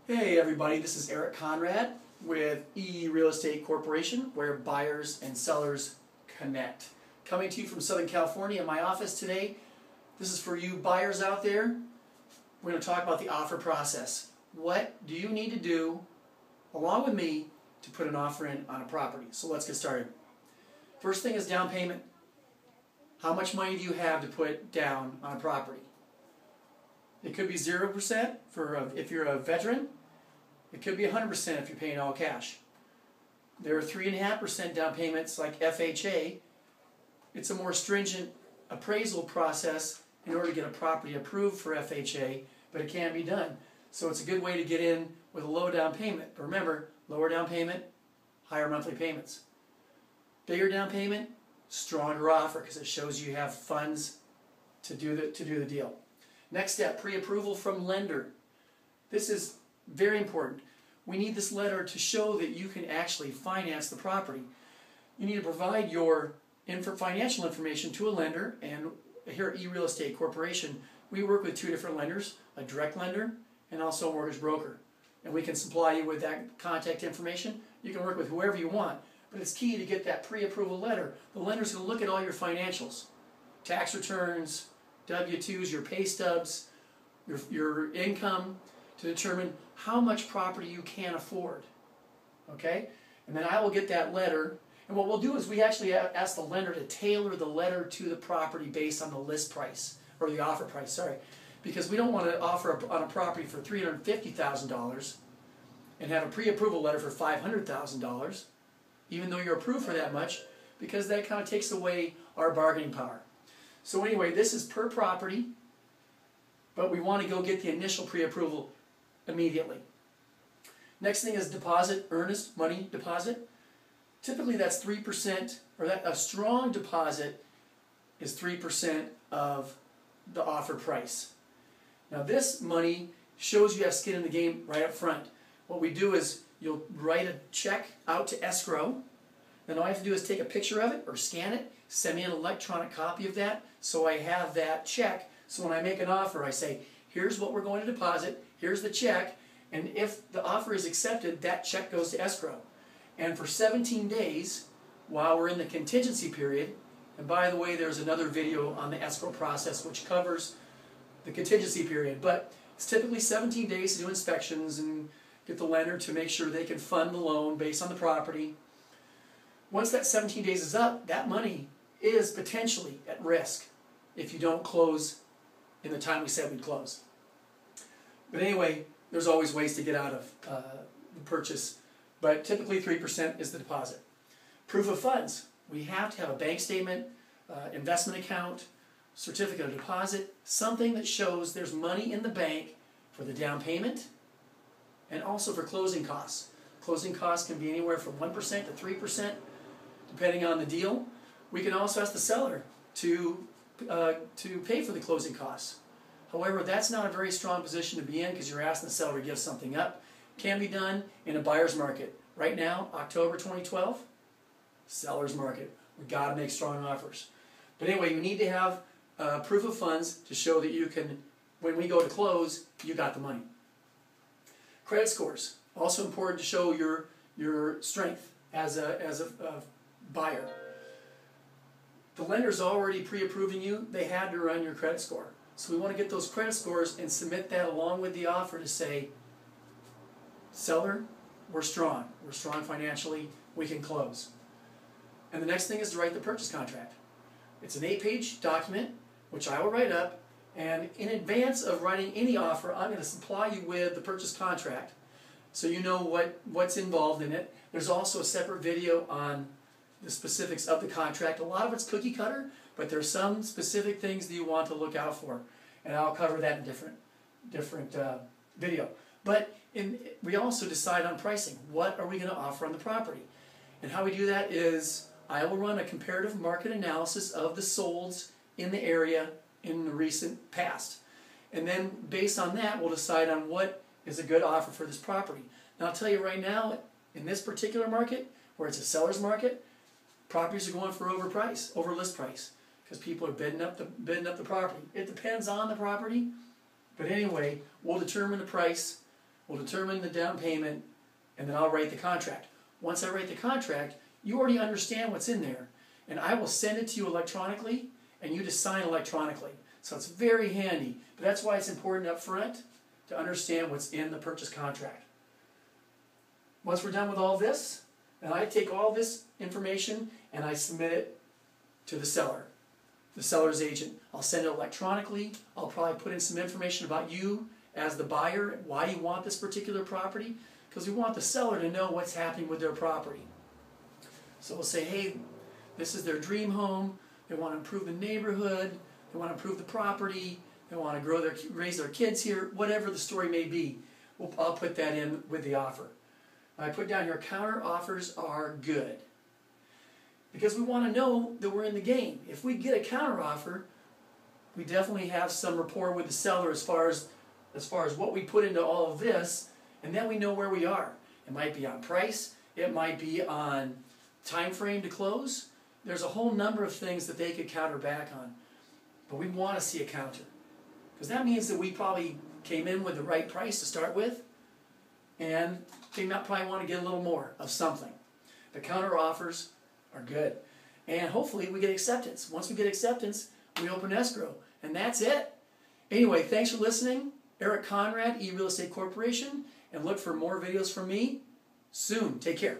Hey everybody, this is Eric Conrad with Real Estate Corporation, where buyers and sellers connect. Coming to you from Southern California in my office today. This is for you buyers out there. We're going to talk about the offer process. What do you need to do, along with me, to put an offer in on a property? So let's get started. First thing is down payment. How much money do you have to put down on a property? It could be 0% if you're a veteran. It could be 100% if you're paying all cash. There are 3.5% down payments like FHA. It's a more stringent appraisal process in order to get a property approved for FHA, but it can be done. So it's a good way to get in with a low down payment. But remember, lower down payment, higher monthly payments. Bigger down payment, stronger offer because it shows you have funds to do the deal. Next step, pre-approval from lender. This is very important. We need this letter to show that you can actually finance the property. You need to provide your financial information to a lender, and here at Real Estate Corporation, we work with two different lenders, a direct lender and also a mortgage broker. And we can supply you with that contact information. You can work with whoever you want, but it's key to get that pre-approval letter. The lender's going to look at all your financials, tax returns, W-2s, your pay stubs, your income, to determine how much property you can afford. Okay? And then I will get that letter, and what we'll do is we actually ask the lender to tailor the letter to the property based on the list price, or the offer price, sorry. Because we don't want to offer on a property for $350,000 and have a pre-approval letter for $500,000, even though you're approved for that much, because that kind of takes away our bargaining power. So anyway, this is per property, but we want to go get the initial pre-approval immediately. Next thing is deposit, earnest money deposit. Typically that's 3%, or a strong deposit is 3% of the offer price. Now this money shows you have skin in the game right up front. What we do is you'll write a check out to escrow. Then all I have to do is take a picture of it or scan it, send me an electronic copy of that so I have that check. So when I make an offer, I say, here's what we're going to deposit, here's the check, and if the offer is accepted, that check goes to escrow. And for 17 days, while we're in the contingency period, and by the way, there's another video on the escrow process which covers the contingency period, but it's typically 17 days to do inspections and get the lender to make sure they can fund the loan based on the property. Once that 17 days is up, that money is potentially at risk if you don't close in the time we said we'd close. But anyway, there's always ways to get out of the purchase, but typically 3% is the deposit. Proof of funds. We have to have a bank statement, investment account, certificate of deposit, something that shows there's money in the bank for the down payment and also for closing costs. Closing costs can be anywhere from 1% to 3%, depending on the deal. We can also ask the seller to pay for the closing costs. However, that's not a very strong position to be in because you're asking the seller to give something up. Can be done in a buyer's market. Right now, October 2012, seller's market. We've got to make strong offers. But anyway, you need to have proof of funds to show that you can, when we go to close, you got the money. Credit scores. Also important to show your strength as a buyer. The lender's already pre-approving you. They had to run your credit score. So we want to get those credit scores and submit that along with the offer to say, seller, we're strong. We're strong financially. We can close. And the next thing is to write the purchase contract. It's an 8-page document, which I will write up. And in advance of writing any offer, I'm going to supply you with the purchase contract so you know what's involved in it. There's also a separate video on the specifics of the contract. A lot of it's cookie cutter, but there's some specific things that you want to look out for, and I'll cover that in different video. But we also decide on pricing. What are we going to offer on the property? And how we do that is I will run a comparative market analysis of the solds in the area in the recent past, and then based on that, we'll decide on what is a good offer for this property. Now I'll tell you right now, in this particular market, where it's a seller's market, properties are going for over list price, because people are bidding up the property. It depends on the property, but anyway, we'll determine the price. We'll determine the down payment, and then I'll write the contract. Once I write the contract, you already understand what's in there, and I will send it to you electronically, and you just sign electronically. So it's very handy, but that's why it's important up front to understand what's in the purchase contract. Once we're done with all this, then I take all this information and I submit it to the seller, the seller's agent. I'll send it electronically. I'll probably put in some information about you as the buyer, why you want this particular property, because we want the seller to know what's happening with their property. So we'll say, hey, this is their dream home. They want to improve the neighborhood. They want to improve the property. They want to raise their kids here. Whatever the story may be, I'll put that in with the offer. I put down here, counter offers are good. Because we want to know that we're in the game. If we get a counter offer, we definitely have some rapport with the seller as far as what we put into all of this, and then we know where we are. It might be on price. It might be on time frame to close. There's a whole number of things that they could counter back on. But we want to see a counter. Because that means that we probably came in with the right price to start with, and they might probably want to get a little more of something. The counter offers are good. And hopefully we get acceptance. Once we get acceptance, we open escrow. And that's it. Anyway, thanks for listening. Eric Conrad, eReal Estate Corporation. And look for more videos from me soon. Take care.